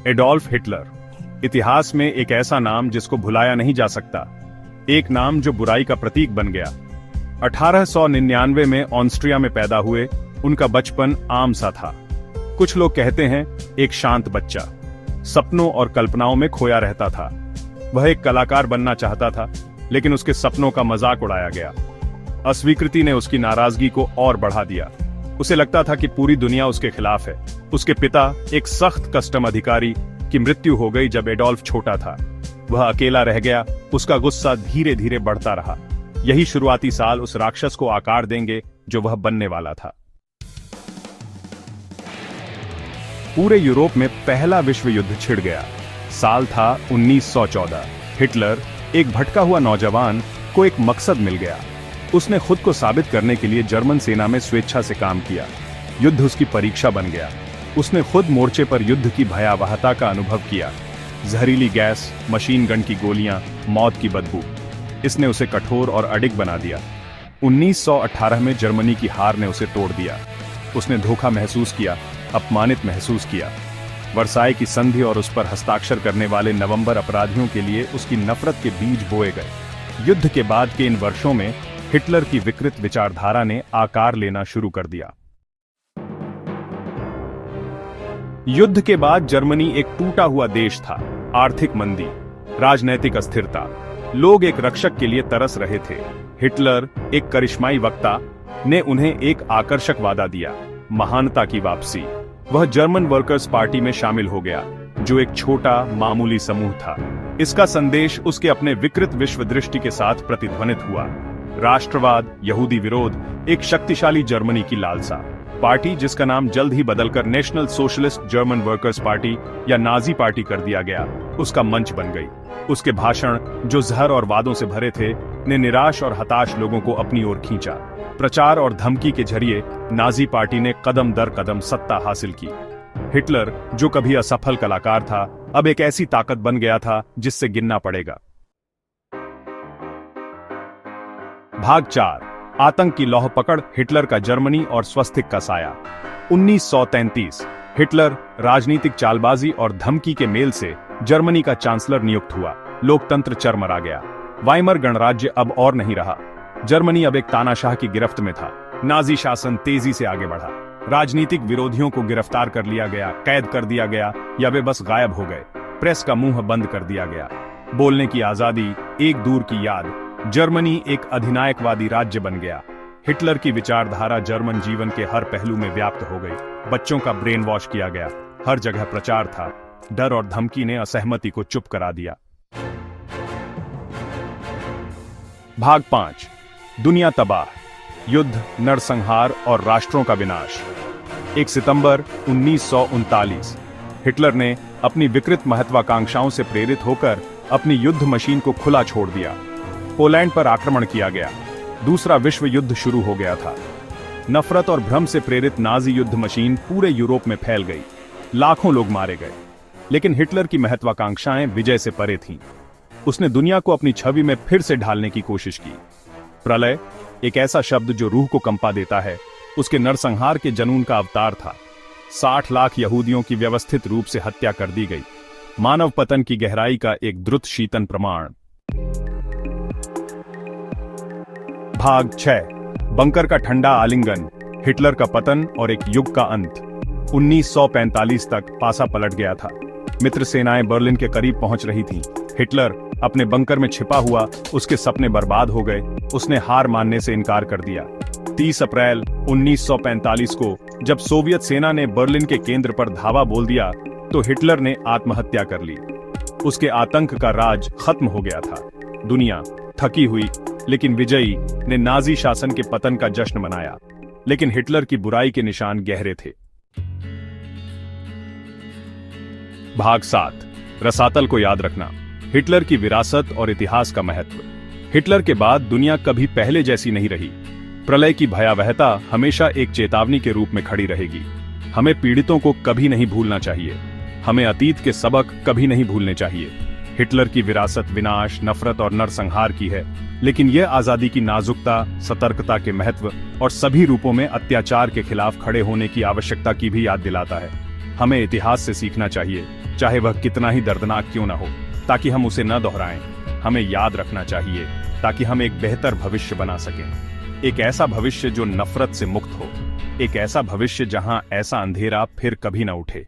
Adolf Hitler, इतिहास में एक ऐसा नाम जिसको भुलाया नहीं जा सकता, एक नाम जो बुराई का प्रतीक बन गया। 1899 में ऑस्ट्रिया में पैदा हुए उनका बचपन आम सा था। कुछ लोग कहते हैं एक शांत बच्चा, सपनों और कल्पनाओं में खोया रहता था। वह एक कलाकार बनना चाहता था, लेकिन उसके सपनों का मजाक उड़ाया गया। अस्वीकृति ने उसकी नाराजगी को और बढ़ा दिया। उसे लगता था कि पूरी दुनिया उसके खिलाफ है। उसके पिता, एक सख्त कस्टम अधिकारी, की मृत्यु हो गई जब एडोल्फ छोटा था। वह अकेला रह गया। उसका गुस्सा धीरे धीरे बढ़ता रहा। यही शुरुआती साल उस राक्षस को आकार देंगे जो वह बनने वाला था। पूरे यूरोप में पहला विश्व युद्ध छिड़ गया। साल था 1914। हिटलर, एक भटका हुआ नौजवान, को एक मकसद मिल गया। उसने खुद को साबित करने के लिए जर्मन सेना में स्वेच्छा से काम किया। युद्ध उसकी परीक्षा बन गया। उसने खुद मोर्चे पर युद्ध की भयावहता का अनुभव किया। जहरीली गैस, मशीन गन की गोलियां, मौत की बदबू, इसने उसे कठोर और अडिग बना दिया। 1918 में जर्मनी की हार ने उसे तोड़ दिया। उसने धोखा महसूस किया, अपमानित महसूस किया। वर्साई की संधि और उस पर हस्ताक्षर करने वाले नवंबर अपराधियों के लिए उसकी नफरत के बीज बोए गए। युद्ध के बाद के इन वर्षों में हिटलर की विकृत विचारधारा ने आकार लेना शुरू कर दिया। युद्ध के बाद जर्मनी एक टूटा हुआ देश था। आर्थिक मंदी, राजनैतिक अस्थिरता, लोग एक रक्षक के लिए तरस रहे थे। हिटलर, एक करिश्माई वक्ता, ने उन्हें एक आकर्षक वादा दिया, महानता की वापसी। वह जर्मन वर्कर्स पार्टी में शामिल हो गया, जो एक छोटा मामूली समूह था। इसका संदेश उसके अपने विकृत विश्व दृष्टि के साथ प्रतिध्वनित हुआ। राष्ट्रवाद, यहूदी विरोध, एक शक्तिशाली जर्मनी की लालसा। पार्टी, जिसका नाम जल्द ही बदलकर national socialist German workers party या नाजी पार्टी कर दिया गया, उसका मंच बन गई। उसके भाषण, जो जहर और वादों से भरे थे, ने निराश और हताश लोगों को अपनी ओर खींचा। प्रचार और धमकी के जरिए नाजी पार्टी ने कदम दर कदम सत्ता हासिल की। हिटलर, जो कभी असफल कलाकार था, अब एक ऐसी ताकत बन गया था जिससे गिनना पड़ेगा। भाग 4, आतंक की लौह पकड़, हिटलर का जर्मनी और स्वस्तिक का साया। 1933, हिटलर राजनीतिक चालबाजी और धमकी के मेल से जर्मनी का चांसलर नियुक्त हुआ। लोकतंत्र चरमरा गया। वाइमर गणराज्य अब और नहीं रहा। जर्मनी अब एक तानाशाह की गिरफ्त में था। नाजी शासन तेजी से आगे बढ़ा। राजनीतिक विरोधियों को गिरफ्तार कर लिया गया, कैद कर दिया गया या वे बस गायब हो गए। प्रेस का मुंह बंद कर दिया गया। बोलने की आजादी एक दूर की याद। जर्मनी एक अधिनायकवादी राज्य बन गया। हिटलर की विचारधारा जर्मन जीवन के हर पहलू में व्याप्त हो गई। बच्चों का ब्रेन वॉश किया गया। हर जगह प्रचार था। डर और धमकी ने असहमति को चुप करा दिया। भाग 5, दुनिया तबाह, युद्ध, नरसंहार और राष्ट्रों का विनाश। 1 सितंबर 1939, हिटलर ने अपनी विकृत महत्वाकांक्षाओं से प्रेरित होकर अपनी युद्ध मशीन को खुला छोड़ दिया। पोलैंड पर आक्रमण किया गया। दूसरा विश्व युद्ध शुरू हो गया था। नफरत और भ्रम से प्रेरित नाजी युद्ध मशीन पूरे यूरोप में फैल गई। लाखों लोग मारे गए। लेकिन हिटलर की महत्वाकांक्षाएं विजय से परे थीं। उसने दुनिया को अपनी छवि में फिर से ढालने की कोशिश की। प्रलय, एक ऐसा शब्द जो रूह को कंपा देता है, उसके नरसंहार के जनून का अवतार था। 60 लाख यहूदियों की व्यवस्थित रूप से हत्या कर दी गई। मानव पतन की गहराई का एक द्रुत शीतन प्रमाण। भाग 6, बंकर का ठंडा आलिंगन, हिटलर का पतन और एक युग का अंत। 1945 तक पासा पलट गया था। मित्र सेनाएं बर्लिन के करीब पहुंच रही थीं। हिटलर अपने बंकर में छिपा हुआ, उसके सपने बर्बाद हो गए। उसने हार मानने से इनकार कर दिया। 30 अप्रैल 1945 को जब सोवियत सेना ने बर्लिन के केंद्र पर धावा बोल दिया, तो हिटलर ने आत्महत्या कर ली। उसके आतंक का राज खत्म हो गया था। दुनिया थकी हुई लेकिन विजयी ने नाजी शासन के पतन का जश्न मनाया। लेकिन हिटलर की बुराई के निशान गहरे थे। भाग 7, रसातल को याद रखना, हिटलर की विरासत और इतिहास का महत्व। हिटलर के बाद दुनिया कभी पहले जैसी नहीं रही। प्रलय की भयावहता हमेशा एक चेतावनी के रूप में खड़ी रहेगी। हमें पीड़ितों को कभी नहीं भूलना चाहिए। हमें अतीत के सबक कभी नहीं भूलने चाहिए। हिटलर की विरासत विनाश, नफरत और नरसंहार की है, लेकिन यह आजादी की नाजुकता, सतर्कता के महत्व और सभी रूपों में अत्याचार के खिलाफ खड़े होने की आवश्यकता की भी याद दिलाता है। हमें इतिहास से सीखना चाहिए, चाहे वह कितना ही दर्दनाक क्यों न हो, ताकि हम उसे न दोहराएं। हमें याद रखना चाहिए ताकि हम एक बेहतर भविष्य बना सकें, एक ऐसा भविष्य जो नफरत से मुक्त हो, एक ऐसा भविष्य जहां ऐसा अंधेरा फिर कभी न उठे।